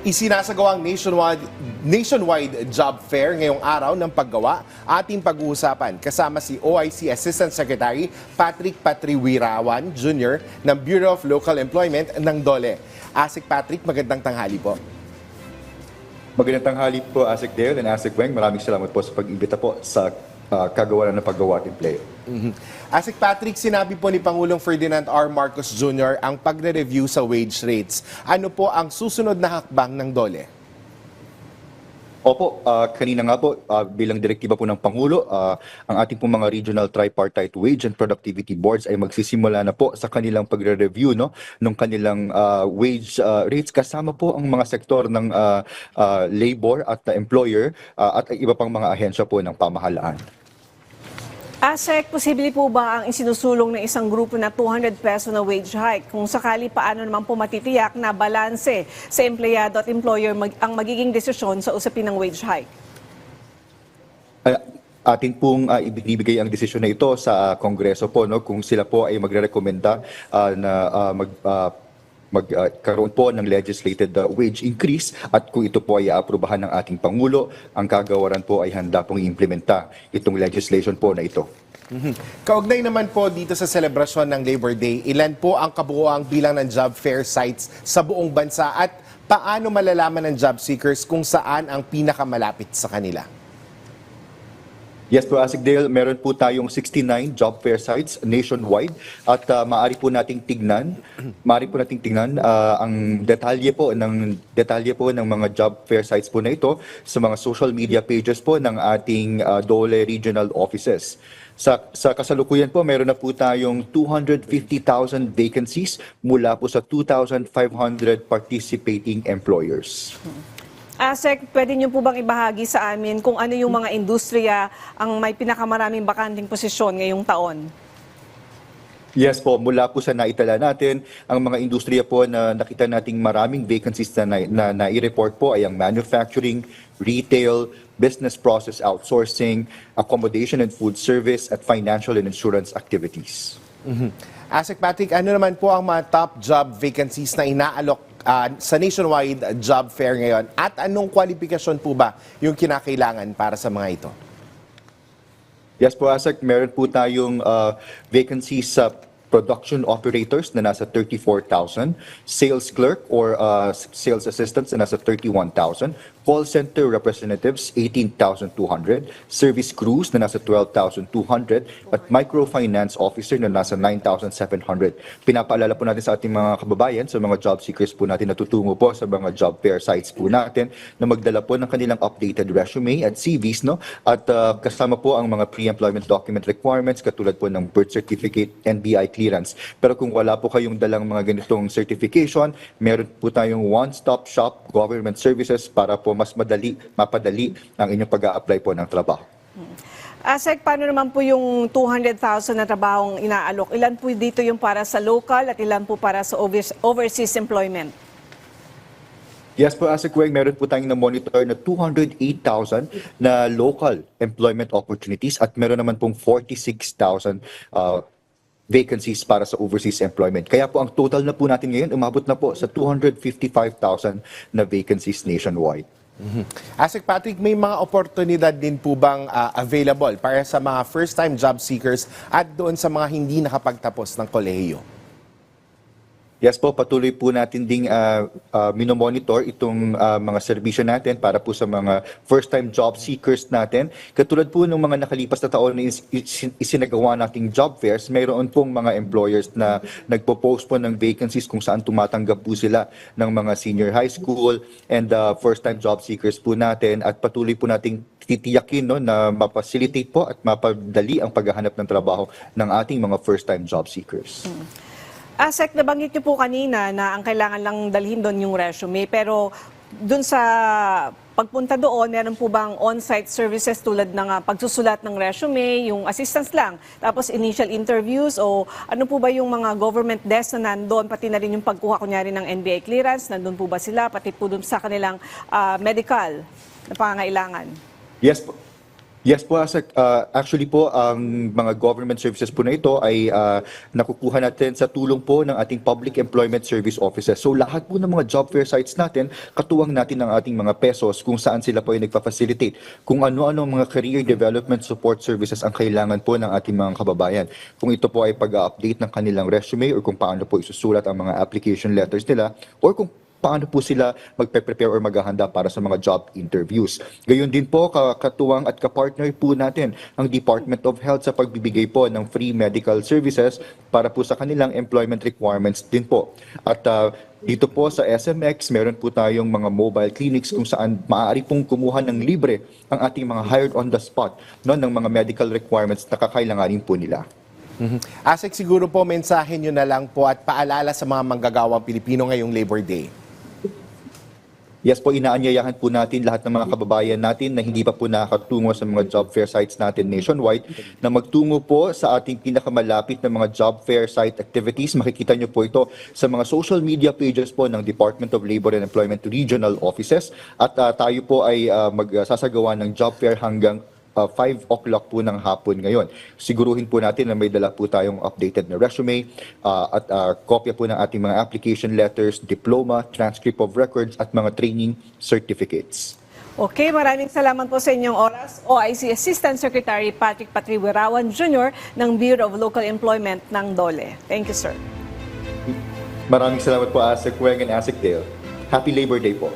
Isinasagawang nationwide job fair ngayong araw ng paggawa. Ating pag-uusapan kasama si OIC Assistant Secretary Patrick Patriwirawan Jr. ng Bureau of Local Employment ng DOLE. Asik Patrick, magandang tanghali po. Magandang tanghali po, Asik Dale and Asik Weng. Maraming salamat po sa pag-imbita po sa kagawaran ng paggawa at empleo. Asik Patrick, sinabi po ni Pangulong Ferdinand R. Marcos Jr. ang pagre-review sa wage rates. Ano po ang susunod na hakbang ng DOLE? Opo, kanina nga po bilang direktiba po ng Pangulo, ang ating pong mga regional tripartite wage and productivity boards ay magsisimula na po sa kanilang pagre-review ng kanilang wage rates kasama po ang mga sektor ng labor at employer at iba pang mga ahensya po ng pamahalaan. Asek, posible po ba ang isinusulong ng isang grupo na 200 peso na wage hike? Kung sakali, paano naman po matitiyak na balanse sa empleyado at employer ang magiging desisyon sa usapin ng wage hike? Atin pong ibinibigay ang desisyon na ito sa Kongreso po, kung sila po ay magre-rekomenda na magkaroon po ng legislated wage increase at kung ito po ay aaprubahan ng ating Pangulo, ang kagawaran po ay handa pong i-implementa itong legislation po na ito. Kaugnay naman po dito sa selebrasyon ng Labor Day, ilan po ang kabuoang bilang ng job fair sites sa buong bansa at paano malalaman ng job seekers kung saan ang pinakamalapit sa kanila? Yes po, Asik Dale, meron po tayong 69 job fair sites nationwide at maaari po nating tignan ang detalye po ng mga job fair sites po na ito sa mga social media pages po ng ating DOLE regional offices. Sa kasalukuyan po, meron na po tayong 250,000 vacancies mula po sa 2,500 participating employers. Asek, pwede niyo po bang ibahagi sa amin kung ano yung mga industriya ang may pinakamaraming bakanting posisyon ngayong taon? Yes po, mula po sa naitala natin, ang mga industriya po na nakita nating maraming vacancies na nai-report po ay ang manufacturing, retail, business process outsourcing, accommodation and food service, at financial and insurance activities. Asik Patrick, ano naman po ang mga top job vacancies na inaalok sa nationwide job fair ngayon at anong kwalifikasyon po ba yung kinakailangan para sa mga ito? Yes po, Asik, meron po tayong vacancies sa production operators na nasa 34,000, sales clerk or sales assistants na nasa 31,000, call center representatives 18,200, service crews na nasa 12,200, at microfinance officer na nasa 9,700. Pinapaalala po natin sa ating mga kababayan, sa mga job seekers po natin na tutungo po sa mga job fair sites po natin na magdala po ng kanilang updated resume at CVs, at kasama po ang mga pre-employment document requirements katulad po ng birth certificate, NBI clearance. Pero kung wala po kayong dalang mga ganitong certification, meron po tayong one-stop shop government services para po mas mapadali ang inyong pag-a-apply po ng trabaho. Asek, paano naman po yung 200,000 na trabahong inaalok? Ilan po dito yung para sa local at ilan po para sa overseas employment? Yes po, Asik Weng, meron po tayong na-monitor na 208,000 na local employment opportunities at meron naman pong 46,000 vacancies para sa overseas employment. Kaya po ang total na po natin ngayon, umabot na po sa 255,000 na vacancies nationwide. Asik Patrick, may mga oportunidad din po bang available para sa mga first-time job seekers at doon sa mga hindi nakapagtapos ng kolehiyo? Yes po, patuloy po natin ding minomonitor itong mga serbisyo natin para po sa mga first-time job seekers natin. Katulad po ng mga nakalipas na taon na isinagawa nating job fairs, mayroon pong mga employers na nagpo-post po ng vacancies kung saan tumatanggap po sila ng mga senior high school and first-time job seekers po natin at patuloy po nating titiyakin na mapacilitate po at mapadali ang paghahanap ng trabaho ng ating mga first-time job seekers. Asek, nabanggit niyo po kanina na ang kailangan lang dalhin doon yung resume, pero doon sa pagpunta doon, meron po bang on-site services tulad ng pagsusulat ng resume, yung assistance lang, tapos initial interviews, o ano po ba yung mga government desk na nandoon, pati na rin yung pagkuha kunyari ng NBI clearance, nandun po ba sila, pati po doon sa kanilang medical na pangangailangan? Yes po. Yes po, Asek. Actually po, ang mga government services po na ito ay nakukuha natin sa tulong po ng ating Public Employment Service Offices. So lahat po ng mga job fair sites natin, katuwang natin ang ating mga pesos kung saan sila po ay nagpa-facilitate. Kung ano-ano mga career development support services ang kailangan po ng ating mga kababayan. Kung ito po ay pag-update ng kanilang resume or kung paano po isusulat ang mga application letters nila or kung paano po sila magpe-prepare or maghahanda para sa mga job interviews. Gayon din po, katuwang at kapartner po natin ang Department of Health sa pagbibigay po ng free medical services para po sa kanilang employment requirements din po. At dito po sa SMX, meron po tayong mga mobile clinics kung saan maaari pong kumuha ng libre ang ating mga hired on the spot ng mga medical requirements na kakailanganin po nila. Asek, siguro po mensahe nyo na lang po at paalala sa mga manggagawang Pilipino ngayong Labor Day. Yes po, inaanyayahan po natin lahat ng mga kababayan natin na hindi pa po nakakatungo sa mga job fair sites natin nationwide na magtungo po sa ating pinakamalapit na mga job fair site activities. Makikita nyo po ito sa mga social media pages po ng Department of Labor and Employment Regional Offices at tayo po ay magsasagawa ng job fair hanggang 5 o'clock po ng hapon ngayon. Siguruhin po natin na may dala po tayong updated na resume at kopya po ng ating mga application letters, diploma, transcript of records at mga training certificates. Okay, maraming salamat po sa inyong oras. OIC Assistant Secretary Patrick Patriwirawan Jr. ng Bureau of Local Employment ng DOLE. Thank you, sir. Maraming salamat po, Asek Weng and Asek Dale. Happy Labor Day po.